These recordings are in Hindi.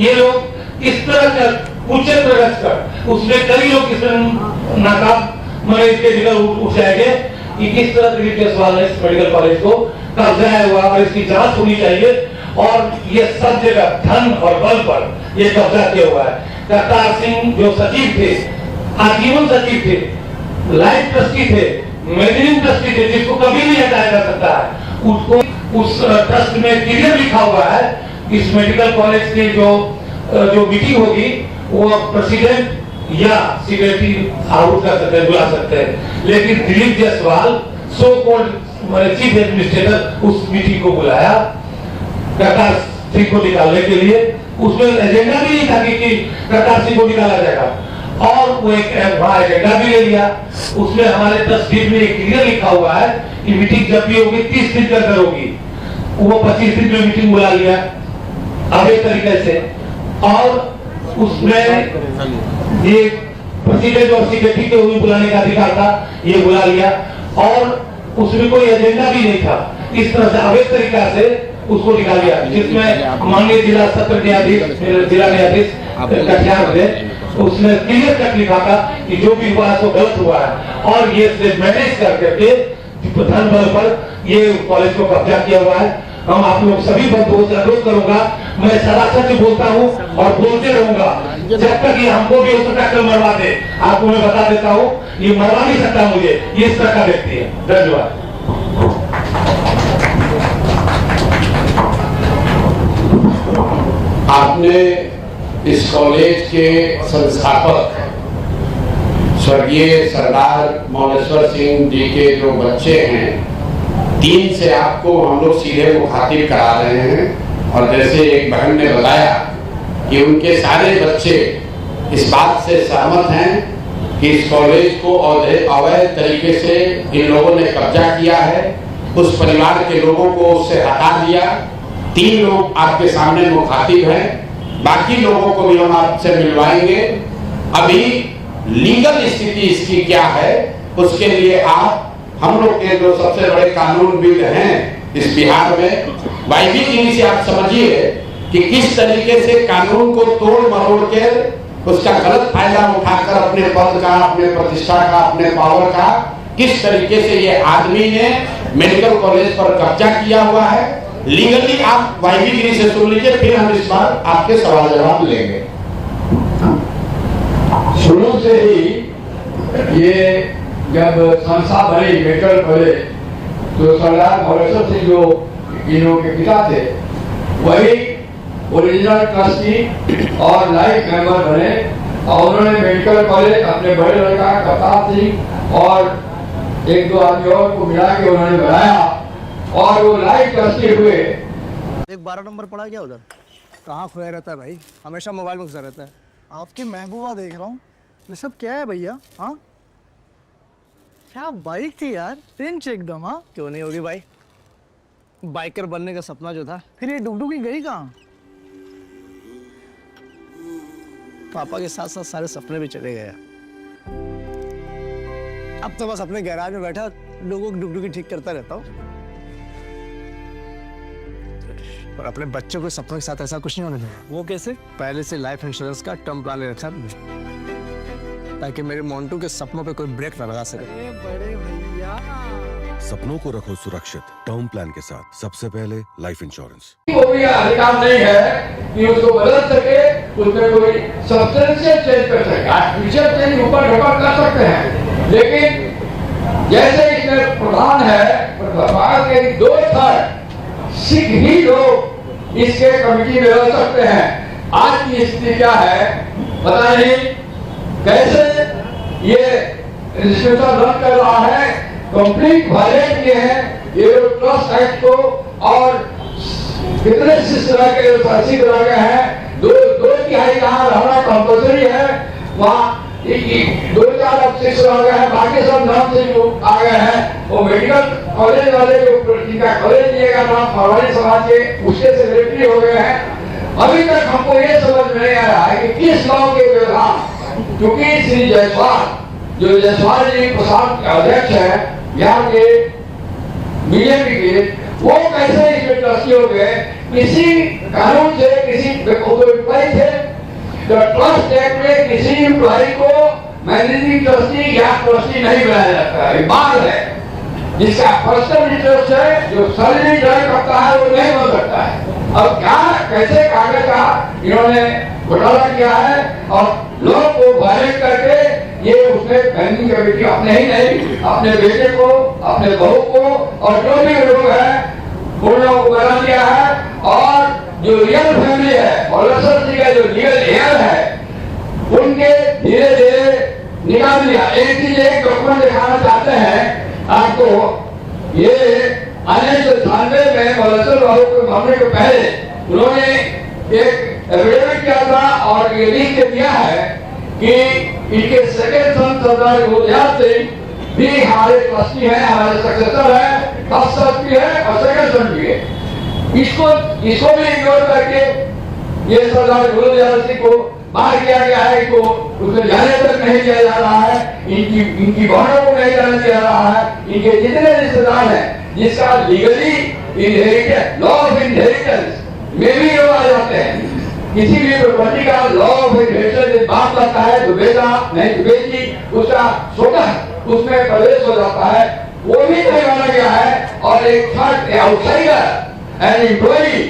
ये लोग इस तरह का उच्च प्रयास कर उसमें कई लोग इसमें नाकाम मरे इसके निकल उठ जाएंगे कि किस तरह दिलीप जायसवाल ने इस मेडिकल कॉलेज को कब्जा हुआ और इसकी जांच होनी चाहिए और ये सब जगह धन और बल पर ये कब्जा किया हुआ है। करतार सिंह जो सचिव थे, आजीवन सचिव थे, लाइफ ट्रस्टी थे, मैनेजिंग ट्रस्टी थे, जिसको कभी नहीं हटाया जा सकता है, उसको उस ट्रस्ट में क्लियर लिखा हुआ है इस मेडिकल कॉलेज की जो मीटिंग होगी वो प्रेसिडेंट या सेक्रेटरी आउट कर सकते हैं, बुला सकते हैं, लेकिन Dilip Jaiswal so called chief administrator उस मीटिंग को बुलाया करतार सिंह को निकालने के लिए। उसमें एजेंडा भी नहीं था कि करतार सिंह को निकाला जाएगा और वो एक वहां एजेंडा भी ले लिया। उसमें हमारे तस्वीर में क्लियर लिखा हुआ है कि मीटिंग जब भी होगी 30 दिन के अंदर होगी, वो 25 दिन में मीटिंग बुला लिया अब एक तरीके से, और उसमें ये प्रेसिडेंट और सेक्रेटरी को भी बुलाने का अधिकार था, ये बुला लिया और उसमें कोई एजेंडा भी नहीं था। इस तरह से अवैध तरीका से उसको निकाल दिया, जिसमें माननीय जिला सत्र न्यायाधीश जिला न्यायाधीश कटिहार थे, उसने क्लियर कट लिखा था कि जो भी हुआ है वो गलत हुआ है और ये मैनेज करके धन बल पर ये कॉलेज को कब्जा किया हुआ है। हम आप लोग सभी बंधुओं से अनुरोध करूंगा, मैं सदा सच बोलता हूं और बोलते रहूंगा जब तक ये हमको भी हो सकता है मरवा दे। आपको मैं बता देता हूं ये मरवा नहीं सकता मुझे, ये इस तरह का व्यक्ति है। धन्यवाद। आपने इस कॉलेज के संस्थापक स्वर्गीय सरदार मौलेश्वर सिंह जी के जो बच्चे हैं, 3 से आपको हम लोग सीधे मुखातिब करा रहे हैं और जैसे एक बहन ने बताया कि उनके सारे बच्चे इस बात से सहमत हैं कि इस कॉलेज को अवैध तरीके से इन लोगों ने कब्जा किया है, उस परिवार के लोगों को उससे हटा दिया। 3 लोग आपके सामने मुखातिब हैं, बाकी लोगों को भी हम आपसे मिलवाएंगे। अभी लीगल स्थिति इसकी क्या है उसके लिए आप हम लोग के जो सबसे बड़े कानूनविद हैं इस बिहार में, वाइवी से आप समझिए कि किस तरीके से कानून को तोड़ मरोड़ के उसका गलत फायदा उठाकर अपने पद का, अपने प्रतिष्ठा का, अपने पावर का किस तरीके से ये आदमी ने मेडिकल कॉलेज पर कब्जा किया हुआ है। लीगली आप वाइवी से सुन लीजिए, फिर हम इस बार आपके सवाल जवाब लेंगे। शुरू से ही ये जब संस्था बनी मेडिकल कॉलेज, तो सरदार मौलेश्वर सिंह जो इनों के पिता थे वही ओरिजिनल ट्रस्टी और लाइफ मेंबर बने और उन्होंने मेडिकल कॉलेज अपने बड़े लड़का करतार सिंह और 1-2 आदमी और को मिला के उन्होंने बनाया और वो लाइफ ट्रस्टी हुए। एक 12 नंबर पड़ा क्या उधर? कहाँ खोया रहता है भाई, हमेशा मोबाइल में घुसा रहता है। आपकी महबूबा देख रहा हूँ, ये सब क्या है भैया? हाँ क्या बाइक थी यार, पिंच एकदम। हाँ क्यों नहीं होगी भाई, बाइकर बनने का सपना जो था। फिर ये डुगडुगी गई कहाँ? पापा के साथ साथ सारे सपने भी चले गए। अब तो बस अपने गैराज में बैठा लोगों की डुगडुगी ठीक करता रहता हूँ, और अपने बच्चों के सपनों के साथ ऐसा कुछ नहीं होने देगा। वो कैसे? पहले से लाइफ इंश्योरेंस का टर्म प्लान ले रखा है ताकि मेरे मोंटू के सपनों पे कोई ब्रेक न लगा सके। बड़े भैया, सपनों को रखो सुरक्षित टर्म प्लान के साथ, सबसे पहले लाइफ इंश्योरेंस। वो भी अधिकार नहीं है कि उसको बदल सके, उसमें कोई सब्सटेंशियल चेंज कर सके। आर्टिफिशियल चेंज ऊपर ढपक कर सकते हैं, लेकिन जैसे इसमें प्रधान है, भारत के 2/3 सिख ही लोग इसके कमिटी में रह सकते हैं। आज की स्थिति क्या है पता नहीं, कैसे ये रजिस्ट्रेशन रन कर रहा है, कंप्लीट वायलेट किए हैं ये ट्रस्ट एक्ट को, और कितने तरह के 80 तरह के हैं। 2/3 कहाँ रहना कंपल्सरी है, वहाँ 2-4 अफसर आ गए हैं, बाकी सब नाम से लोग आ गए हैं। वो मेडिकल कॉलेज वाले जो जिनका कॉलेज दिएगा नाम फरवरी समाज के, उसके सेक्रेटरी हो गए हैं। अभी तक हमको ये समझ में नहीं आया है कि किस गाँव के व्यवधान, क्योंकि श्री जायसवाल जो जायसवाल जी प्रसाद के अध्यक्ष हैं यहाँ के बीजेपी के, वो कैसे इसमें ट्रस्टी हो गए? किसी कानून से किसी एम्प्लॉय थे तो ट्रस्ट एक्ट में किसी एम्प्लॉय को मैनेजिंग ट्रस्टी या ट्रस्टी नहीं बनाया जाता है, बात है। जिसका पर्सनल इंटरेस्ट है, जो सैलरी ड्राइव करता है, वो नहीं बन सकता है। अब क्या कैसे कागज का इन्होंने घोटाला किया है और लोग को वायलेट करके ये उसने बैंकिंग कमेटी अपने ही नहीं, अपने बेटे को, अपने बहू को और जो भी लोग हैं उन लोगों को बना दिया है। और जो रियल फैमिली है और जी का जो लीगल हेयर है उनके धीरे धीरे निकाल दिया। एक चीज एक डॉक्यूमेंट दिखाना चाहते हैं आपको, ये 1998 में मौलसर बाबू के मामले के पहले उन्होंने एक एफिडेविट किया था और ये लिख के दिया है कि इनके सेकेंड सन सरदार गुलजार सिंह भी हमारे ट्रस्टी है, हमारे सक्सेसर है, फर्स्ट ट्रस्टी है और सेकेंड सन भी है। इसको भी इग्नोर करके ये सरदार गुलजार सिंह को बाहर किया गया है, को उसमें जाने तक नहीं दिया जा रहा है, इनकी बहनों को नहीं जाने दिया रहा है। इनके जितने रिश्तेदार हैं जिसका legally inheritance, law of inheritance में भी लोग आ जाते हैं। किसी भी प्रॉपर्टी का लॉ ऑफ इनहेरिटेंस बात करता है तो बेटा नहीं तो बेटी, उसका स्वतः उसमें प्रवेश हो जाता है, वो भी नहीं माना गया है। और एक थर्ड आउटसाइडर एंड एम्प्लॉई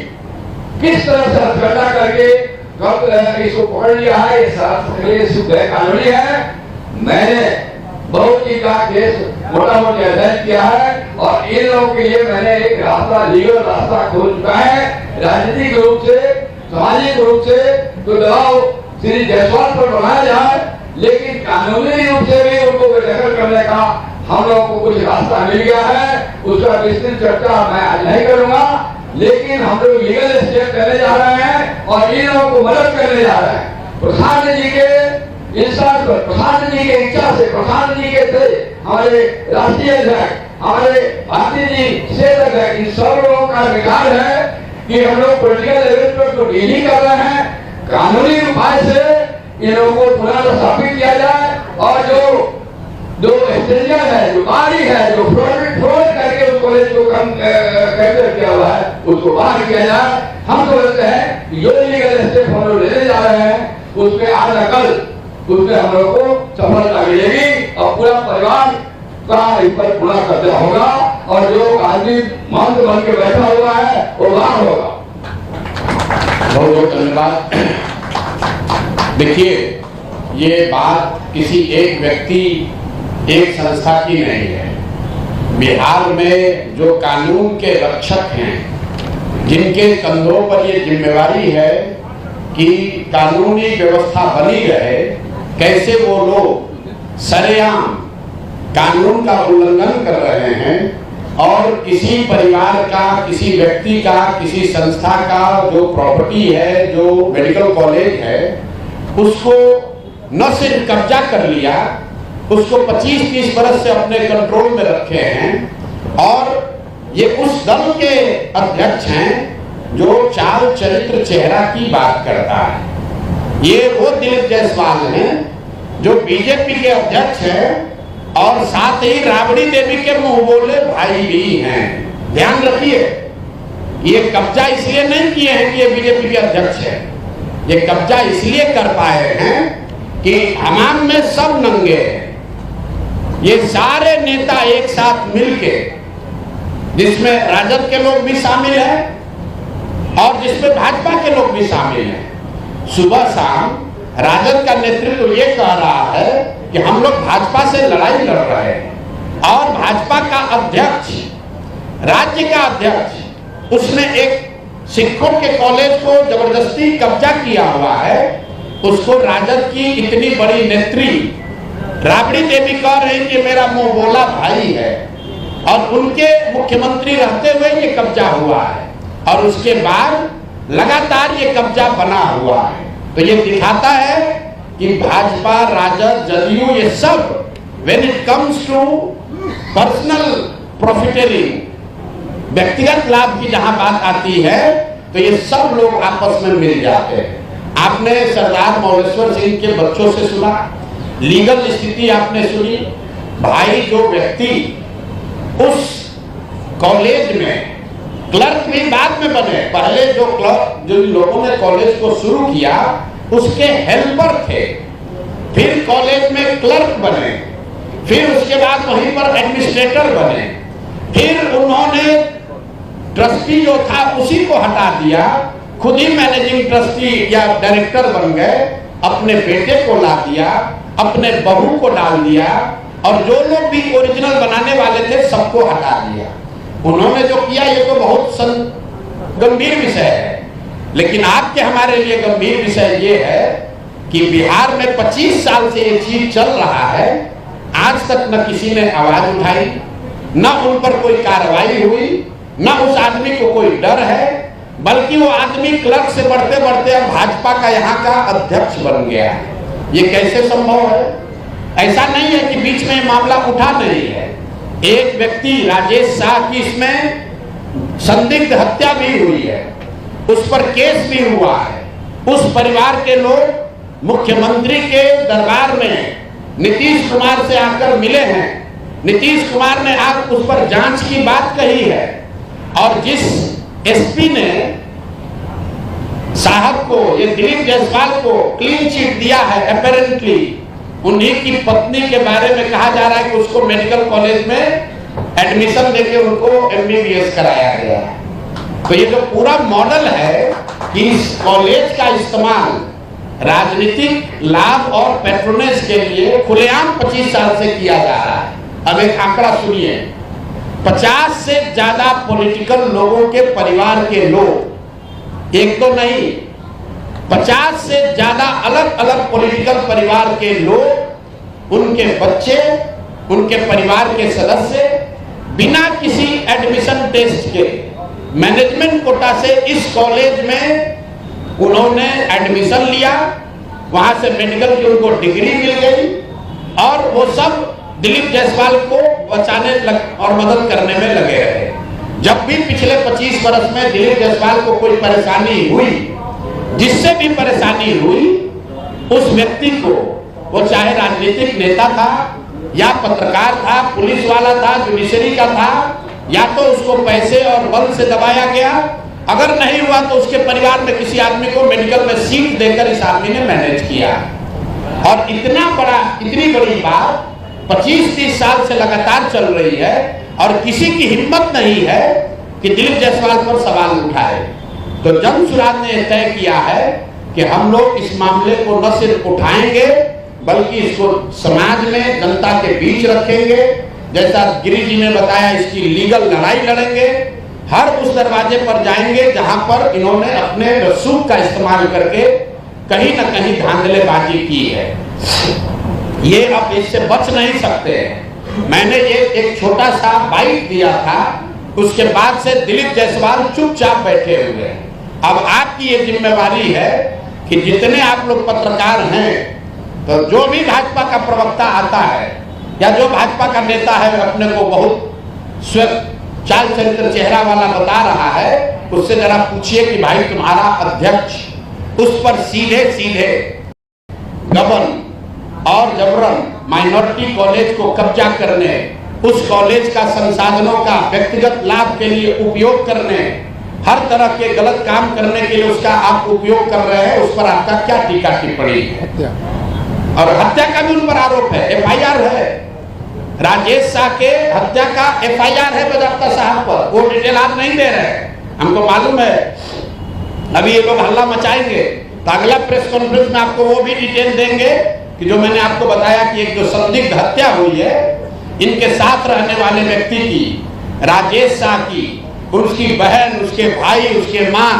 किस तरह से हथकंडा करके इसको पकड़ लिया है, ये शुद्ध कानूनी है। मैंने बहुत ही का केस मोटा मोटी अध्ययन किया है और इन लोगों के लिए मैंने एक रास्ता, लीगल रास्ता खोल चुका है। राजनीतिक रूप से, सामाजिक रूप से तो दबाव श्री जायसवाल पर बनाया जाए, लेकिन कानूनी रूप से भी उनको बेदखल करने का हम लोगों को कुछ रास्ता मिल गया है। उसका विस्तृत चर्चा मैं आज नहीं करूंगा, लेकिन हम लोग लीगल स्टेप करने जा रहे हैं और इन लोगों को मदद करने जा रहे हैं। प्रधान जी के इंसान पर, प्रधान जी के इच्छा से, प्रधान जी के थे हमारे राष्ट्रीय अध्यक्ष, हमारे भारतीय जी से अध्यक्ष, इन सब लोगों का विचार है कि हम लोग पॉलिटिकल लेवल पर तो डीलिंग कर रहे हैं, कानूनी उपाय से इन लोगों को पुनर्स्थापित किया जाए और जो एक्सटेंशन है, जो बारी है, जो फ्रॉड करके उस कॉलेज को कम कैंसिल किया हुआ है, उसको बाहर किया जाए। हम समझते हैं कि जो लीगल स्टेप हम लोग लेने जा रहे हैं उसमें आज न कल उसमें हम लोग को सफलता मिलेगी और पूरा परिवार का इस पर पूरा कर्जा होगा और जो आदमी मंद बन के बैठा हुआ है वो बाहर होगा। बहुत बहुत धन्यवाद। देखिए, ये बात किसी एक व्यक्ति, एक संस्था की नहीं है। बिहार में जो कानून के रक्षक हैं, जिनके कंधों पर ये जिम्मेवारी है कि कानूनी व्यवस्था बनी रहे, कैसे वो लोग सरेआम कानून का उल्लंघन कर रहे हैं और किसी परिवार का, किसी व्यक्ति का, किसी संस्था का जो प्रॉपर्टी है, जो मेडिकल कॉलेज है, उसको न सिर्फ कब्जा कर लिया, उसको 25-30 बरस से अपने कंट्रोल में रखे हैं। और ये उस दल के अध्यक्ष हैं जो चाल चरित्र चेहरा की बात करता है। ये वो दिलीप जायसवाल हैं जो बीजेपी के अध्यक्ष हैं और साथ ही राबड़ी देवी के मुंह बोले भाई भी हैं। ध्यान रखिए, ये कब्जा इसलिए नहीं किए हैं कि ये बीजेपी के अध्यक्ष है, ये कब्जा इसलिए कर पाए हैं कि हमाम में सब नंगे हैं। ये सारे नेता एक साथ मिलके, जिसमें राजद के लोग भी शामिल हैं और जिसमें भाजपा के लोग भी शामिल हैं, सुबह शाम राजद का नेतृत्व ये कह रहा है कि हम लोग भाजपा से लड़ाई लड़ रहे हैं और भाजपा का अध्यक्ष, राज्य का अध्यक्ष, उसने एक सिखों के कॉलेज को जबरदस्ती कब्जा किया हुआ है। उसको राजद की इतनी बड़ी नेत्री राबड़ी देवी कह रहे हैं कि मेरा मुंह बोला भाई है और उनके मुख्यमंत्री रहते हुए ये कब्जा हुआ है और उसके बाद लगातार ये कब्जा बना हुआ है। तो ये दिखाता है कि भाजपा, राजद, जदयू, ये सब when it comes to personal profiteering, व्यक्तिगत लाभ की जहां बात आती है तो ये सब लोग आपस में मिल जाते हैं। आपने सरदार मौलेश्वर सिंह के बच्चों से सुना, लीगल स्थिति आपने सुनी। भाई, जो व्यक्ति उस कॉलेज में क्लर्क भी बाद में बने। पहले जो क्लर्क, जो लोगों ने कॉलेज को शुरू किया उसके हेल्पर थे, फिर कॉलेज में क्लर्क बने, फिर उसके बाद वहीं पर एडमिनिस्ट्रेटर बने, फिर उन्होंने ट्रस्टी जो था उसी को हटा दिया, खुद ही मैनेजिंग ट्रस्टी या डायरेक्टर बन गए, अपने बेटे को ला दिया, अपने बहू को डाल दिया, और जो लोग भी ओरिजिनल बनाने वाले थे सबको हटा दिया। उन्होंने जो किया ये तो बहुत गंभीर विषय है, लेकिन आपके हमारे लिए गंभीर विषय ये है कि बिहार में 25 साल से ये चीज चल रहा है, आज तक न किसी ने आवाज उठाई, न उन पर कोई कार्रवाई हुई, न उस आदमी को कोई डर है, बल्कि वो आदमी क्लर्क से बढ़ते बढ़ते अब भाजपा का यहाँ का अध्यक्ष बन गया है। ये कैसे संभव है? ऐसा नहीं है कि बीच में मामला उठा नहीं है। एक व्यक्ति राजेश शाह की इसमें संदिग्ध हत्या भी हुई है, उस पर केस भी हुआ है। उस परिवार के लोग मुख्यमंत्री के दरबार में नीतीश कुमार से आकर मिले हैं, नीतीश कुमार ने आज उस पर जांच की बात कही है, और जिस एसपी ने साहब को, ये दिलीप जायसवाल को क्लीन चिट दिया है, अपेरेंटली उन्हीं की पत्नी के बारे में कहा जा रहा है कि उसको मेडिकल कॉलेज में एडमिशन देके उनको एमबीबीएस कराया गया है। तो ये जो पूरा मॉडल है कि इस कॉलेज का इस्तेमाल राजनीतिक लाभ और पैट्रोनेज के लिए खुलेआम 25 साल से किया जा रहा है। अब एक आंकड़ा सुनिए, 50 से ज्यादा पॉलिटिकल लोगों के परिवार के लोग, एक तो नहीं 50 से ज्यादा अलग अलग पॉलिटिकल परिवार के लोग, उनके बच्चे, उनके परिवार के सदस्य बिना किसी एडमिशन टेस्ट के मैनेजमेंट कोटा से इस कॉलेज में उन्होंने एडमिशन लिया, वहां से मेडिकल की उनको डिग्री मिल गई, और वो सब दिलीप जायसवाल को बचाने और मदद करने में लगे रहे। जब भी पिछले 25 वर्ष में दिलीप जायसवाल को कोई परेशानी हुई, जिससे भी परेशानी हुई, उस व्यक्ति को, वो चाहे राजनीतिक नेता था या पत्रकार था, पुलिस वाला था, जुडिशरी का था, या तो उसको पैसे और बल से दबाया गया, अगर नहीं हुआ तो उसके परिवार में किसी आदमी को मेडिकल में सीट देकर इस आदमी ने मैनेज किया। और इतनी बड़ी बात 25-30 साल से लगातार चल रही है, और किसी की हिम्मत नहीं है कि दिलीप जायसवाल पर सवाल उठाए। तो जन सुराज ने तय किया है कि हम लोग इस मामले को न सिर्फ उठाएंगे, बल्कि इसको समाज में, जनता के बीच रखेंगे। जैसा गिरी जी ने बताया, इसकी लीगल लड़ाई लड़ेंगे, हर उस दरवाजे पर जाएंगे जहां पर इन्होंने अपने रसूख का इस्तेमाल करके कहीं न कहीं धांधलेबाजी की है। ये अब इससे बच नहीं सकते। मैंने ये एक छोटा सा बाइट दिया था, उसके बाद से दिलीप जायसवाल चुपचाप बैठे हुए हैं। अब आपकी ये जिम्मेवारी है कि जितने आप लोग पत्रकार हैं, तो जो भी भाजपा का प्रवक्ता आता है या जो भाजपा का नेता है अपने को बहुत चाल चरित्र चेहरा वाला बता रहा है, उससे जरा पूछिए कि भाई तुम्हारा अध्यक्ष उस पर सीधे सीधे गबन और जबरन माइनॉरिटी कॉलेज को कब्जा करने, उस कॉलेज का संसाधनों का व्यक्तिगत लाभ के लिए उपयोग करने, हर तरह के गलत काम करने के लिए उसका आप उपयोग कर रहे हैं, उस पर आपका क्या टीका टिप्पणी है? और हत्या का भी उन पर आरोप है, एफआईआर है, राजेश शाह के हत्या का एफआईआर है बजाप्ता साहब पर। वो डिटेल आप नहीं दे रहे हैं, हमको मालूम है। अभी ये लोग हल्ला मचाएंगे तो अगला प्रेस कॉन्फ्रेंस में आपको वो भी डिटेल देंगे कि जो मैंने आपको बताया कि एक जो संदिग्ध हत्या हुई है इनके साथ रहने वाले व्यक्ति की, राजेश शाह की, उसकी बहन, उसके भाई, उसके मां,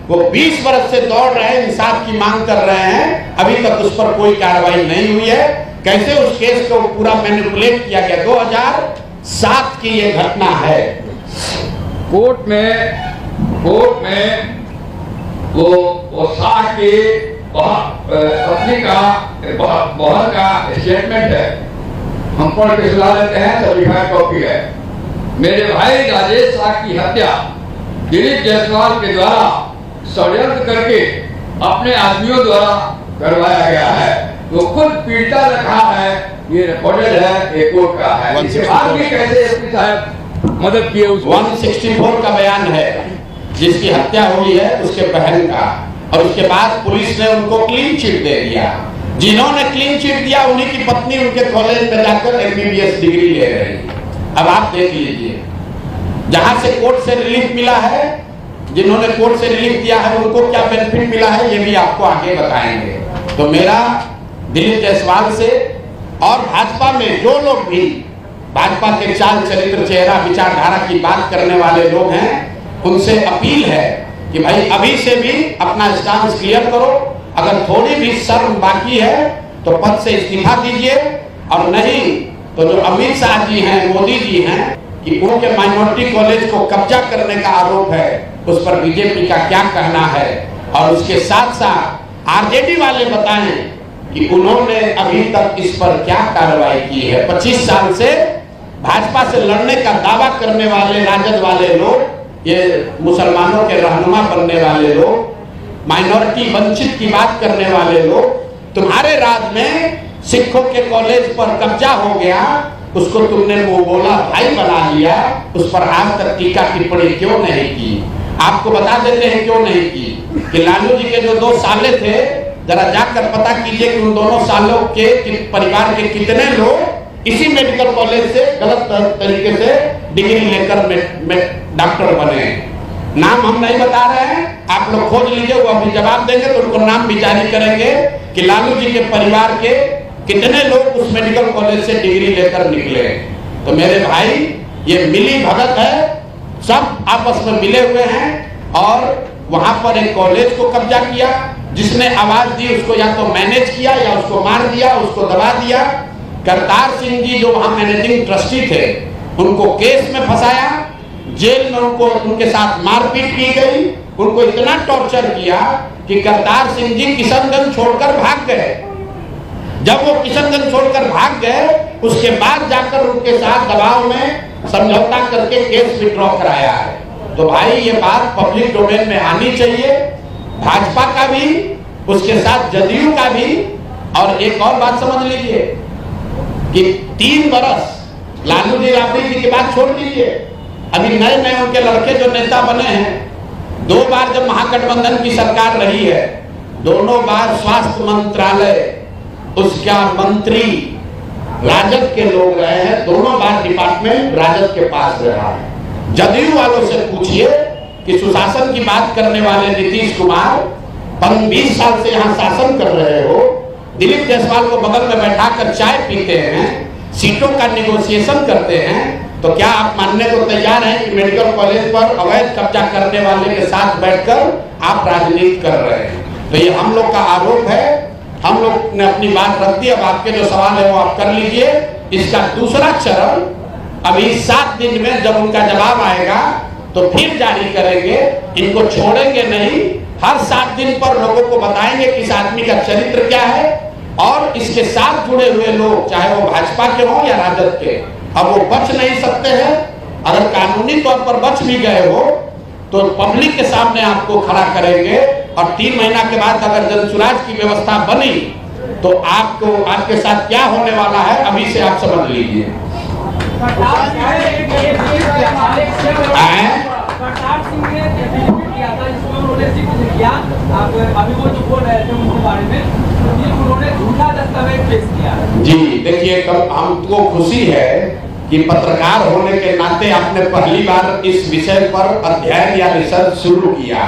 वो 20 वर्ष से दौड़ रहे हैं, इंसाफ की मांग कर रहे हैं, अभी तक उस पर कोई कार्रवाई नहीं हुई है। कैसे उस केस को पूरा मैनिपुलेट किया गया। 2007 की ये घटना है। कोर्ट में वो शाह के पत्नी का बहन का स्टेटमेंट है, हम पढ़ के सुना लेते हैं, सर्टिफाइड कॉपी है। मेरे भाई राजेश शाह की हत्या दिलीप जायसवाल के द्वारा षड्यंत्र करके अपने आदमियों द्वारा करवाया गया है। तो खुद पीड़िता रखा है, ये रिकॉर्डेड है, एक कोर्ट का है। इसके बाद भी कैसे एसपी साहब मदद की है उसको। 164 का बयान है, जिसकी हत्या हुई है उसके बहन का, और उसके बाद पुलिस ने उनको क्लीन चिट दे दिया। जिन्होंने क्लीन चिट दिया उन्हीं की पत्नी उनके कॉलेज में जाकर MBBS डिग्री ले रही है। अब आप देख लीजिए, जहां से कोर्ट से रिलीफ मिला है, जिन्होंने कोर्ट से रिलीफ दिया है उनको क्या बेनिफिट मिला है ये भी आपको आगे बताएंगे। तो मेरा दिलीप जायसवाल से और भाजपा में जो लोग भी भाजपा के चाल चरित्र चेहरा विचारधारा की बात करने वाले लोग हैं, उनसे अपील है कि भाई अभी से भी अपना स्टांस क्लियर करो। अगर थोड़ी भी शर्म बाकी है तो पद से इस्तीफा दीजिए, और नहीं तो जो अमित शाह जी हैं, मोदी जी हैं, कि उनके माइनॉरिटी कॉलेज को कब्जा करने का आरोप है, उस पर बीजेपी का क्या कहना है। और उसके साथ साथ आरजेडी वाले बताएं कि उन्होंने अभी तक इस पर क्या कार्रवाई की है। 25 साल से भाजपा से लड़ने का दावा करने वाले राजद वाले लोग, ये मुसलमानों के रहनुमा बनने वाले लोग, माइनॉरिटी वंचित की बात करने वाले लोग, तुम्हारे राज में सिखों के कॉलेज पर कब्जा हो गया, उसको तुमने मुंह बोला भाई बना लिया, उस पर आज तक टीका टिप्पणी क्यों नहीं की। आपको बता देते हैं क्यों नहीं की कि लालू जी के जो 2 साले थे, जरा जाकर पता कीजिए कि उन दोनों सालों के परिवार के कितने लोग इसी मेडिकल कॉलेज से गलत तरीके से डिग्री लेकर डॉक्टर बने। नाम हम नहीं बता रहे हैं, आप लोग खोज लीजिए, वो अभी जवाब देंगे तो उनको नाम भी जारी करेंगे कि लालू जी के परिवार के कितने लोग उस मेडिकल कॉलेज से डिग्री लेकर निकले। तो मेरे भाई, ये मिली भगत है, सब आपस में मिले हुए हैं और वहां पर एक कॉलेज को कब्जा किया। जिसने आवाज दी उसको या तो मैनेज किया या उसको मार दिया, उसको दबा दिया। करतार सिंह जी जो वहां मैनेजिंग ट्रस्टी थे, उनको केस में फंसाया, जेल में उनके साथ मारपीट की गई, उनको इतना टॉर्चर किया कि करतार सिंह जी किशनगंज छोड़कर भाग गए। जब वो किशनगंज छोड़कर भाग गए, उसके बाद जाकर उनके साथ दबाव में समझौता करके केस विड्रॉ कराया है। तो भाई ये बात पब्लिक डोमेन में आनी चाहिए, भाजपा का भी, उसके साथ जदयू का भी। और एक और बात समझ लीजिए कि 3 बरस लालू जी राबड़ी जी की बात छोड़ दीजिए, अभी नए नए उनके लड़के जो नेता बने हैं, 2 बार जब महागठबंधन की सरकार रही है, दोनों बार स्वास्थ्य मंत्रालय उसका मंत्री राजद के लोग रहे हैं, दोनों बार डिपार्टमेंट राजद के पास रहा है। जदयू वालों से पूछिए कि सुशासन की बात करने वाले नीतीश कुमार 20 साल से यहाँ शासन कर रहे हो, दिलीप जायसवाल को बगल में बैठाकर चाय पीते हैं, सीटों का निगोशिएशन करते हैं, तो क्या आप मानने को तैयार हैं कि मेडिकल कॉलेज पर अवैध कब्जा करने वाले के साथ बैठकर आप राजनीति कर रहे हैं। तो ये हम लोग का आरोप है, हम लोग ने अपनी बात रख दी। अब आपके जो सवाल है वो आप कर लीजिए। इसका दूसरा चरण अभी 7 दिन में जब उनका जवाब आएगा तो फिर जारी करेंगे, इनको छोड़ेंगे नहीं। हर 7 दिन पर लोगों को बताएंगे कि इस आदमी का चरित्र क्या है, और इसके साथ जुड़े हुए लोग चाहे वो भाजपा के हों या राजद के, अब वो बच नहीं सकते हैं। अगर कानूनी तौर पर बच भी गए हो तो पब्लिक के सामने आपको खड़ा करेंगे, और 3 महीना के बाद अगर जनसुराज की व्यवस्था बनी तो आपको आपके साथ क्या होने वाला है अभी से आप समझ लीजिए। जी देखिए, हमको खुशी है कि पत्रकार होने के नाते आपने पहली बार इस विषय पर अध्ययन या रिसर्च शुरू किया।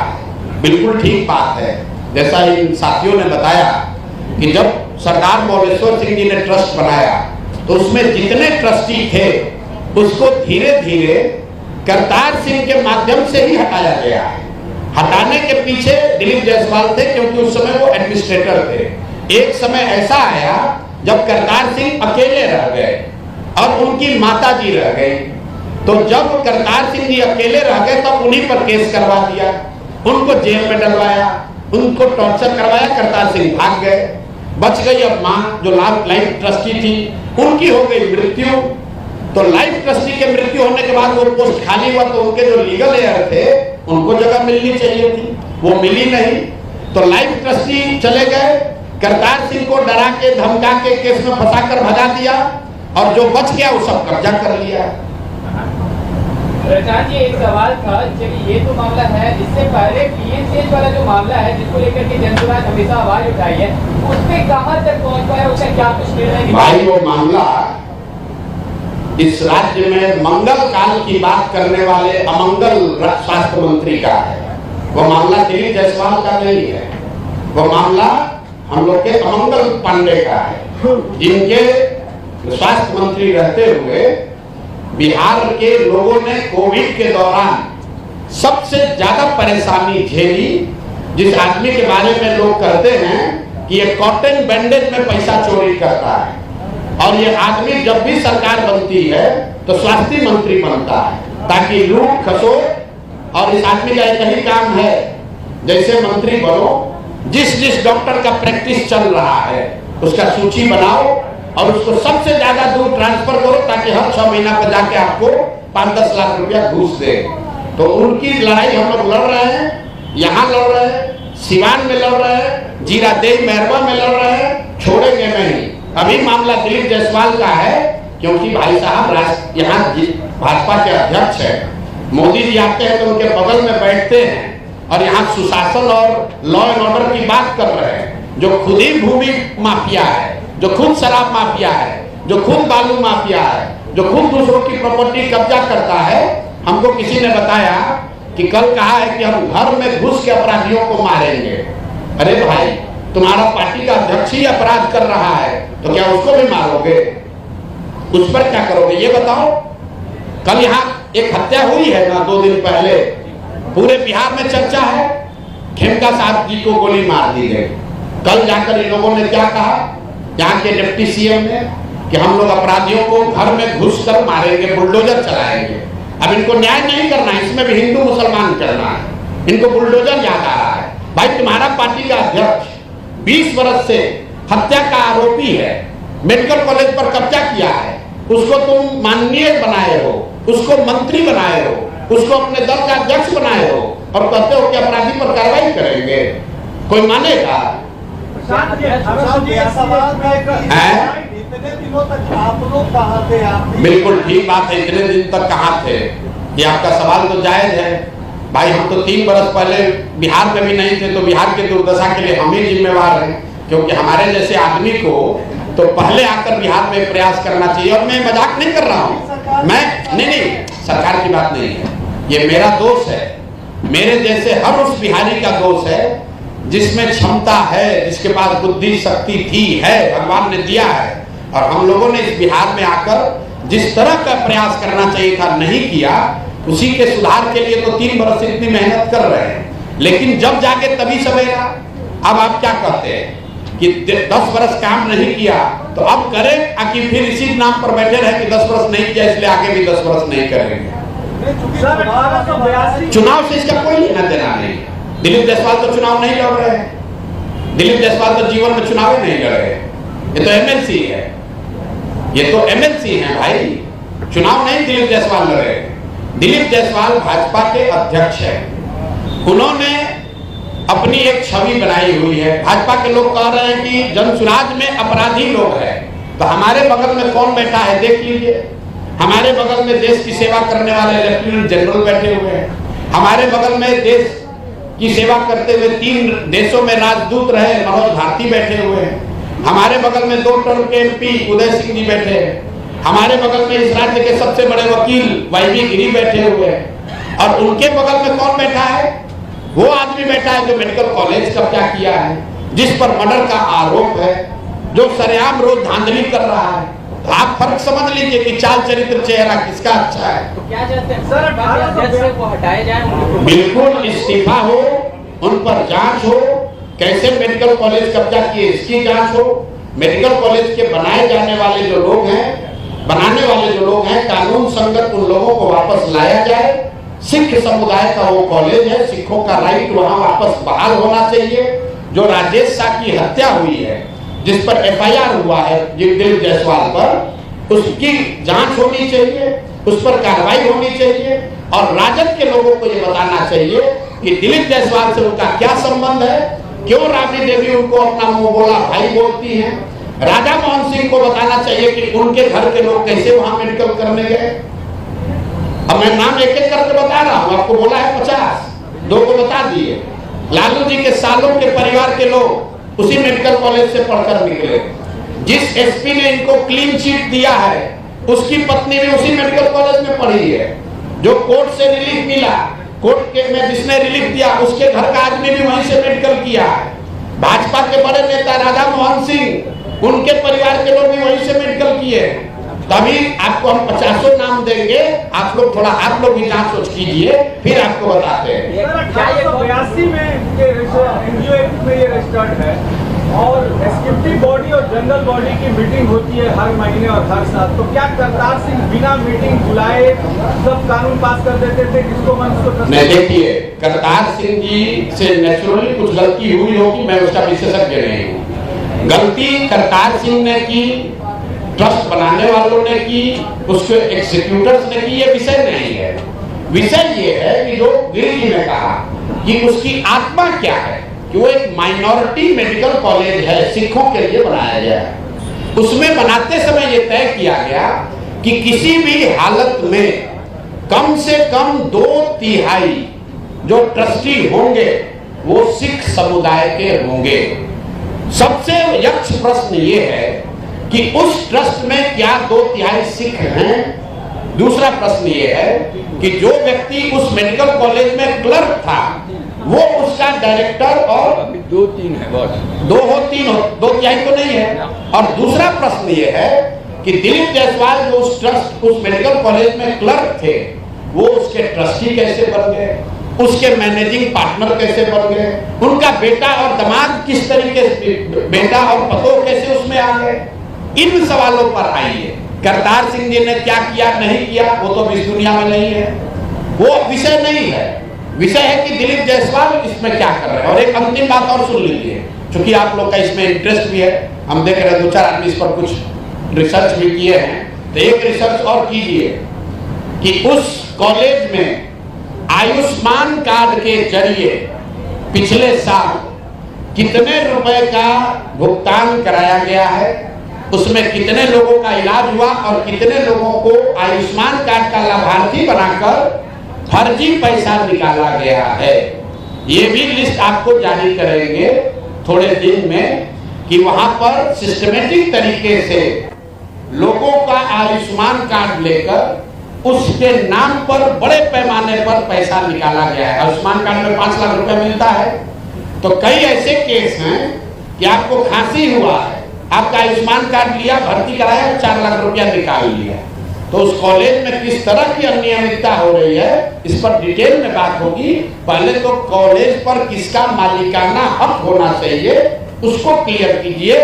बिल्कुल ठीक बात है। जैसा इन साथियों ने बताया कि जब सरदार मोलेश्वर सिंह जी ने ट्रस्ट बनाया तो उसमें जितने ट्रस्टी थे उसको धीरे धीरे करतार सिंह के माध्यम से ही हटाया गया। हटाने के पीछे दिलीप जायसवाल थे, क्योंकि उस समय वो एडमिनिस्ट्रेटर थे। एक समय ऐसा आया जब करतार सिंह अकेले रह गए और उनकी माता जी रह गई। तो जब करतार सिंह जी अकेले रह गए तब उन्हीं पर केस करवा दिया, उनको जेल में डलवाया, उनको टॉर्चर करवाया। करतार सिंह भाग गए, बच गई अब मां जो लाइफ ट्रस्टी थी, उनकी हो गई मृत्यु। तो लाइफ ट्रस्टी के मृत्यु होने के बाद वो पोस्ट खाली हुआ, तो उनके जो लीगल एयर थे उनको जगह मिलनी चाहिए थी, वो मिली नहीं। तो लाइफ ट्रस्टी चले गए, करतार सिंह को डरा के धमका के केस में फंसा कर भगा दिया, और जो बच गया वो सब कब्जा कर लिया। प्रशांत जी, एक सवाल था। चलिए ये तो मामला है, इससे पहले पीएमसीएच वाला जो मामला है जिसको लेकर के जनसुराज हमेशा आवाज उठाई है, उसमें कहां तक पहुंच पाया, उसका क्या कुछ निर्णय? भाई वो मामला इस राज्य में मंगल काल की बात करने वाले अमंगल स्वास्थ्य मंत्री का है। वो मामला दिलीप जायसवाल का नहीं है, वो मामला हम लोग के अमंगल पांडे का है, जिनके स्वास्थ्य मंत्री रहते हुए बिहार के लोगों ने कोविड के दौरान सबसे ज्यादा परेशानी झेली। जिस आदमी के बारे में लोग कहते हैं कि ये कॉटन बैंडेज में पैसा चोरी करता है, और ये आदमी जब भी सरकार बनती है तो स्वास्थ्य मंत्री बनता है ताकि लूट खसोट, और इस आदमी का एक ही काम है, जैसे मंत्री बनो, जिस डॉक्टर का प्रैक्टिस चल रहा है उसका सूची बनाओ और उसको सबसे ज्यादा दूर ट्रांसफर करो ताकि हर 6 महीना पर जाके आपको 5-10 लाख रुपया घूस दे। तो उनकी लड़ाई हम लोग लड़ रहे हैं, यहाँ लड़ रहे हैं, सिवान में लड़ रहे हैं, जीरादेई मेहरबा में लड़ रहे हैं, छोड़ेंगे नहीं। अभी मामला दिलीप जायसवाल का है क्योंकि भाई साहब यहाँ भाजपा के अध्यक्ष है, मोदी जी आते हैं तो उनके बगल में बैठते हैं और यहाँ सुशासन और लॉ एंड ऑर्डर की बात कर रहे हैं। जो खुद ही भूमि माफिया है, जो खुद शराब माफिया है, जो खुद बालू माफिया है, जो खुद दूसरों की प्रॉपर्टी कब्जा करता है। हमको किसी ने बताया कि कल कहा है कि हम घर में घुस के अपराधियों को मारेंगे। अरे भाई, तुम्हारा पार्टी का अध्यक्ष ही अपराध कर रहा है तो क्या उसको भी मारोगे? उस पर क्या करोगे ये बताओ। कल यहाँ एक हत्या हुई है ना 2 दिन पहले, पूरे बिहार में चर्चा है, खेमका साहब जी को गोली मार दी गई। कल जाकर इन लोगों ने क्या कहा, यहाँ के डिप्टी सीएम ने, कि हम लोग अपराधियों को घर में घुस कर मारेंगे, बुलडोजर चलाएंगे। अब इनको न्याय नहीं करना है, इसमें भी हिंदू मुसलमान करना है, इनको बुलडोजर याद आ रहा है। भाई तुम्हारा पार्टी का अध्यक्ष 20 वर्ष से हत्या का आरोपी है, मेडिकल कॉलेज पर कब्जा किया है, उसको तुम माननीय बनाए हो, उसको मंत्री बनाए हो, उसको अपने दल का अध्यक्ष बनाए हो और कहते हो कि अपराधी पर कार्रवाई करेंगे। कोई मानेगा? बिल्कुल ठीक बात है, इतने दिन तक कहाँ थे? ये आपका सवाल तो जायज है। भाई हम तो 3 वर्ष पहले बिहार में भी नहीं थे, तो बिहार के दुर्दशा के लिए हम ही जिम्मेवार हैं, क्योंकि हमारे जैसे आदमी को तो पहले आकर बिहार में प्रयास करना चाहिए। और मैं मजाक नहीं कर रहा हूँ, मैं नहीं, सरकार की बात नहीं है, ये मेरा दोष है, मेरे जैसे हर उस बिहारी का दोष है जिसमें क्षमता है, जिसके पास बुद्धि शक्ति थी है, भगवान ने दिया है। और हम लोगों ने इस बिहार में आकर जिस तरह का प्रयास करना चाहिए था नहीं किया, उसी के सुधार के लिए तो 3 वर्ष से इतनी मेहनत कर रहे हैं। लेकिन जब जाके तभी सवेरा। अब आप क्या कहते हैं कि 10 वर्ष काम नहीं किया तो अब करें, आकि फिर इसी नाम पर बैठे रहे कि 10 वर्ष नहीं किया इसलिए आगे भी 10 वर्ष नहीं करेंगे। चुनाव से इसका कोई लेना देना नहीं। दिलीप जायसवाल तो चुनाव नहीं लड़ रहे हैं, दिलीप जायसवाल तो जीवन में चुनाव ही नहीं लड़ रहे, ये तो एमएलसी है, ये तो एमएलसी है भाई, चुनाव नहीं दिलीप जायसवाल लड़ रहे। दिलीप जायसवाल भाजपा के अध्यक्ष हैं, उन्होंने अपनी एक छवि बनाई हुई है। भाजपा के लोग कह रहे हैं कि जनसुराज में अपराधी लोग हैं, तो हमारे बगल में कौन बैठा है देख लीजिए। हमारे बगल में देश की सेवा करने वाले लेफ्टिनेंट जनरल बैठे हुए हैं, हमारे बगल में देश की सेवा करते हुए 3 देशों में राजदूत रहे मनोज भारती बैठे हुए हैं, हमारे बगल में 2 टर्म के एमपी उदय सिंह जी बैठे हैं, हमारे बगल में इस राज्य के सबसे बड़े वकील वाईवी गिरी बैठे हुए हैं, और उनके बगल में कौन बैठा है? वो आदमी बैठा है जो मेडिकल कॉलेज कब्जा किया है, जिस पर मर्डर का आरोप है, जो सरेआम रोज धांधली कर रहा है। तो आप फर्क समझ लीजिए कि चाल चरित्र चेहरा किसका अच्छा है। तो क्या चाहते हैं सर, अध्यक्ष को हटाया जाए? बिल्कुल इस्तीफा हो, उन पर जांच हो, कैसे मेडिकल कॉलेज कब्जा किए इसकी जांच हो, मेडिकल कॉलेज के बनाए जाने वाले जो लोग हैं, बनाने वाले जो लोग हैं, कानून संगत उन लोगों को वापस लाया जाए। सिख समुदाय का वो कॉलेज है, सिखों का राइट वहां वापस बहाल होना चाहिए। जो राजेश शाह की हत्या हुई है, जिस पर एफआईआर हुआ है दिलीप जायसवाल पर, उसकी जांच होनी चाहिए, उस पर कार्रवाई होनी चाहिए। और राजद के लोगों को ये बताना चाहिए कि दिलीप जायसवाल से उनका क्या संबंध है, क्यों राबड़ी देवी उनको अपना मुंह बोला भाई बोलती हैं। राजा मोहन सिंह को बताना चाहिए कि उनके घर के लोग कैसे वहां मेडिकल करने गए। अब मैं नाम एक एक करके बता रहा हूँ, आपको बोला है 50, 2 को बता दिए। लालू जी के सालों के परिवार के लोग उसी मेडिकल कॉलेज से पढ़कर निकले। जिस एसपी ने इनको क्लीन चिट दिया है उसकी पत्नी भी उसी मेडिकल कॉलेज में पढ़ी है। जो कोर्ट से रिलीफ मिला, कोर्ट के में जिसने रिलीफ दिया उसके घर का आदमी भी वहीं से मेडिकल किया है। भाजपा के बड़े नेता राधा मोहन सिंह, उनके परिवार के लोग भी वहीं से मेडिकल किए। तभी आपको हम 50 नाम देंगे, आप लोग थोड़ा आप लोग भी जांच सोच कीजिए, फिर आपको बताते हैं। 1982 में एनजीओ एक्ट में ये रजिस्टर्ड है और एग्जीक्यूटिव बॉडी और जनरल बॉडी की मीटिंग होती है हर महीने और हर साल। तो क्या करतार सिंह बिना मीटिंग बुलाए सब कानून पास कर देते थे, जिसको मन उसको नहीं? देखिए, करतार सिंह जी से नेचुरली कुछ गलती हुई होगी, मैं उसका विशेषज्ञ नहीं हूँ। गलती करतार सिंह ने की, ट्रस्ट बनाने वालों ने की, उसके एग्जीक्यूटर्स ने की, ये विषय नहीं है। विषय ये है कि जो गिरी जी ने कहा कि उसकी आत्मा क्या है, कि वो एक माइनॉरिटी मेडिकल कॉलेज है, सिखों के लिए बनाया गया है। उसमें बनाते समय ये तय किया गया कि किसी भी हालत में कम से कम 2/3 जो ट्रस्टी होंगे वो सिख समुदाय के होंगे। सबसे यक्ष प्रश्न ये है कि उस ट्रस्ट में क्या 2/3 सिख हैं? दूसरा प्रश्न ये है कि जो व्यक्ति उस मेडिकल कॉलेज में क्लर्क था वो उसका डायरेक्टर और 2-3 है बस, 2 हो 3 हो, 2/3 तो नहीं है। और दूसरा प्रश्न ये है कि दिलीप जायसवाल जो उस मेडिकल कॉलेज में क्लर्क थे वो उसके ट्रस्टी कैसे बन गए, उसके मैनेजिंग पार्टनर कैसे बन गए, उनका बेटा और दामाद किस तरीके से, बेटा और पतोह कैसे उसमें आ गए। इन सवालों पर आइए। करतार सिंह जी ने क्या किया नहीं किया वो तो इस दुनिया में नहीं है, वो विषय नहीं है। विषय है कि दिलीप जायसवाल इसमें क्या कर रहे हैं। और एक अंतिम बात और सुन लीजिए, क्योंकि आप लोग का इसमें इंटरेस्ट भी है, हम देख रहे हैं 2-4 आदमी इस पर कुछ रिसर्च भी किए हैं, तो एक रिसर्च और कीजिए कि उस कॉलेज में आयुष्मान कार्ड के जरिए पिछले साल कितने रुपए का भुगतान कराया गया है, उसमें कितने लोगों का इलाज हुआ और कितने लोगों को आयुष्मान कार्ड का लाभार्थी बनाकर फर्जी पैसा निकाला गया है। ये भी लिस्ट आपको जारी करेंगे थोड़े दिन में कि वहां पर सिस्टमेटिक तरीके से लोगों का आयुष्मान कार्ड लेकर उसके नाम पर बड़े पैमाने पर पैसा निकाला गया है। आयुष्मान कार्ड में 5 लाख रुपए मिलता है, तो कई ऐसे केस हैं कि आपको खांसी हुआ है, आपका आयुष्मान कार्ड लिया, भर्ती कराया, 4 लाख रुपया निकाल लिया। तो उस कॉलेज में किस तरह की अनियमितता हो रही है इस पर डिटेल में बात होगी। पहले तो कॉलेज पर किसका मालिकाना हक होना चाहिए उसको क्लियर कीजिए,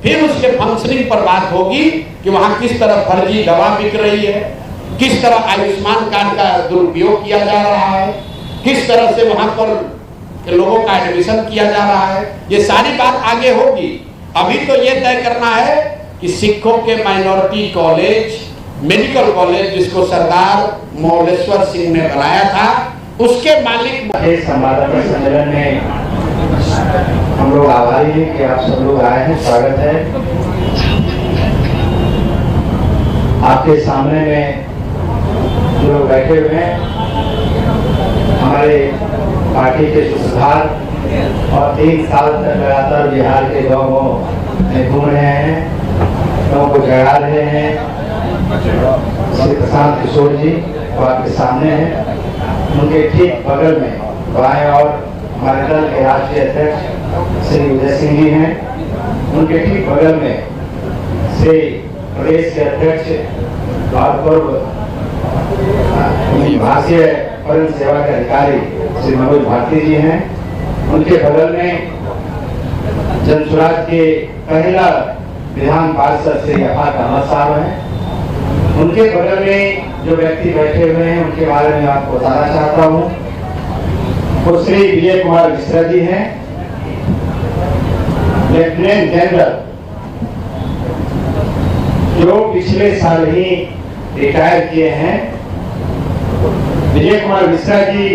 फिर उसके फंक्शनिंग पर बात होगी कि वहां किस तरह फर्जी दवा बिक रही है, किस तरह आयुष्मान कार्ड का दुरुपयोग किया जा रहा है, किस तरह से वहां पर लोगों का एडमिशन किया जा रहा है। ये सारी बात आगे होगी। अभी तो ये तय करना है कि सिखों के माइनॉरिटी कॉलेज, मेडिकल कॉलेज जिसको सरदार मौलेश्वर सिंह ने बनाया था, उसके मालिक। संवाददाता सम्मेलन में हम लोग आभारी हैं कि आप सब लोग आए हैं, स्वागत है। आपके सामने में जो लोग बैठे हुए हैं हमारे पार्टी के सूत्रधार और 3 साल तक लगातार बिहार के गाँवों में घूम रहे हैं, लोगों को जगा रहे हैं। श्री प्रशांत किशोर जी वो आपके सामने हैं, उनके ठीक बगल में बाएं और हमारे दल के राष्ट्रीय अध्यक्ष श्री उदय सिंह जी हैं, उनके ठीक बगल में श्री प्रदेश के अध्यक्ष और पूर्व भारतीय फौरन सेवा के अधिकारी श्री मनोज भारती जी हैं, उनके बगल में जनसुराज के पहला विधान पार्षद श्री अफाक अहमद साहब हैं, उनके बगल में जो व्यक्ति बैठे हुए हैं उनके बारे में आपको बताना चाहता हूं, वो श्री विजय कुमार मिश्रा जी हैं, लेफ्टिनेंट जनरल जो पिछले साल ही रिटायर किए हैं। विजय कुमार मिश्रा जी